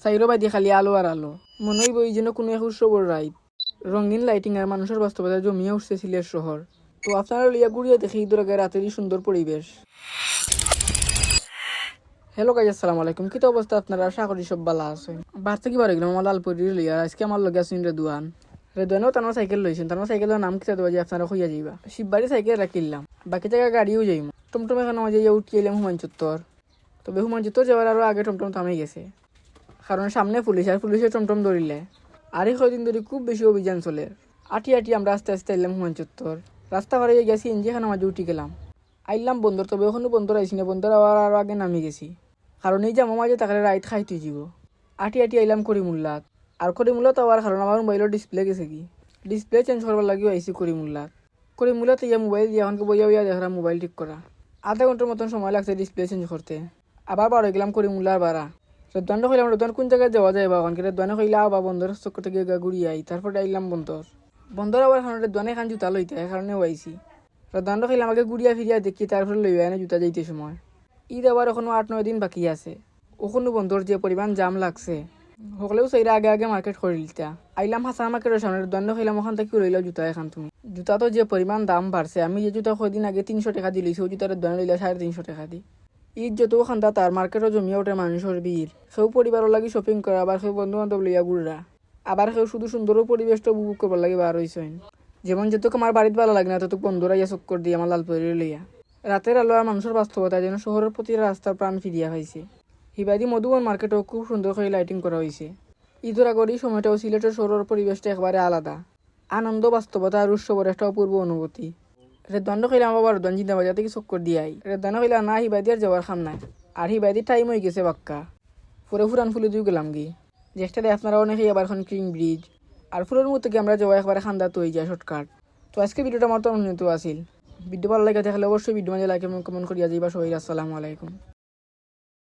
সাইরো বাদি খালি আলো আর আলো, মনে হইব এই যেন কোনো এক উৎসবর রাইত। রঙিন লাইটিং আর মানুষের বাস্তবতায় জমিয়ে উঠছে সিলেট শহর। তো আপনারা লিয়া ঘুরিয়ে দেখি ঈদের আগে রাতেরই সুন্দর পরিবেশ। হ্যালো গাইজ, আসসালামু আলাইকুম। কি তো অবস্থা আপনারা? আশা করি সব ভালো আছেন। বার থেকে বার গেলাম আমার লালপুরি লইয়া। আজকে আমার লগে আছেন রেদুয়ান। রেদুয়ানও তার সাইকেল লইছেন, তার সাইকেলের নাম কিতা দেওয়া যে আপনারা খুঁজা যাইবা। শিববাড়ি সাইকেল রাখিলাম, বাকি জায়গায় গাড়িও যাইম। টমটম এখানে মাঝে উঠি এলাম হুমায়ুন চত্বর। তবে হুমায়ুন চত্বর যাওয়ার আরও আগে টমটম থামে গেছে, কারণ সামনে পুলিশ, আর পুলিশের টমটম ধরিলে। আর এই কদিন ধরে খুব বেশি অভিযান চলে। আটি আমরা আস্তে আস্তে এলাম হুমায়ুন চত্বর। রাস্তা পাড়ে গেছি, এনজি এখানে মাঝে উঠি গেলাম। আইলাম বন্দর, তবে ওখানে বন্দর আইসি না, বন্দর আরও আগে নামি গেছি, কারণ এই যে মাঝে তাকে রাইত খাইতে যাব। আটি আইলাম করিমুল্লাত। আর করিমুল্লাত আবার কারণ আমার মোবাইলের ডিসপ্লে গেছে, কি ডিসপ্লে চেঞ্জ করবার লাগিও আইসি করিমুল্লাত ইয়া মোবাইল দিয়ে এখনকে বইয়া দেখলাম মোবাইল ঠিক করা। আধা ঘন্টার মতন সময় লাগছে ডিসপ্লে চেঞ্জ করতে। আবার বার হয়ে গেলাম করিমুল্লার বাড়া। রেদওয়ানটা কইলাম রেদওয়ান কোন জায়গায় যাওয়া যায় বা ওখানকে? রেদওয়ানে কইলা বা বন্দর চক্কর থেকে ঘুরিয়ে আই। তারপরে আইলাম বন্দর আবার এখন রেদওয়ানে এখান জুতা লইতে, এই কারণেও আইসি। রেদওয়ানটা কইলাম আমাকে ঘুরিয়া ফিরিয়া দেখি, তারপরে লইয়া এনে জুতা যাইতে সময়। ঈদ আবার এখনো 8-9 দিন বাকি আছে। ওখানে বন্দর যে পরিমাণ জাম লাগছে, সকলেও সেইরা আগে আগে মার্কেট করে লিতা। আইলাম হাসান মার্কেটের সামনে। দণ্ড খাইলাম ওখান থেকে লইলা জুতা এখান। তুমি জুতা তো যে পরিমাণ দাম বাড়ছে, আমি যে জুতা কদিন আগে 300 টাকা দিলিছি, ওই জুতার দণ্ড লইলা 350 টাকা দি। ঈদ যত খান্দা তার মার্কেটও জমিয়া ওঠে মানুষের ভিড়। সেও পরিবারের লাগি শপিং করে, আবার সেও বন্ধু বান্ধব লইয়া ঘুরা, আবার সেও শুধু সুন্দর পরিবেশটা উপভোগ করবার লাগে বার হইছেন। যেমন যেতক আমার বাড়িতে ভালো লাগে না, তত বন্ধুরা ইয়া চক্কর দিয়ে আমার লালপুরি লইয়া। রাতের আলো আর মানুষের বাস্তবতা যেন শহরের প্রতি রাস্তার প্রাণ ফিরিয়া হয়েছে। হিবাদি মধুবন মার্কেটও খুব সুন্দর করে লাইটিং করা হয়েছে। ঈদের আগের এই সময়টাও সিলেটের শহরের পরিবেশটা একবারে আলাদা। আনন্দ, বাস্তবতা আর উৎসবের একটা অপূর্ব অনুভূতি। রেদওয়ানটা কইলাম বাবা রেদওয়ান চিন্তা বাজার থেকে চক্কর দিয়ে আই। রেদওয়ান কইলা না, হিবাদি আর যাওয়ার খাম নাই, আর হিবাদির টাইম হয়ে গেছে বাক্কা। পরে ফুরান ফুলে দিয়ে গেলাম গি। যেটাতে আপনারা অনেকেই আবার এখন ক্রিং ব্রিজ আর ফুলের মধ্যে থেকে আমরা যাওয়া একবারে খান্দা তো হয়ে যায় শর্টকাট। তো আজকে ভিডিওটা আমার তো অনুমতি আসিল। ভিডিও ভালো লাগে থাকলে অবশ্যই ভিডিও মাঝে লাইক এবং কমেন্ট করিয়া যাইবা সবাই। আসসালামু আলাইকুম।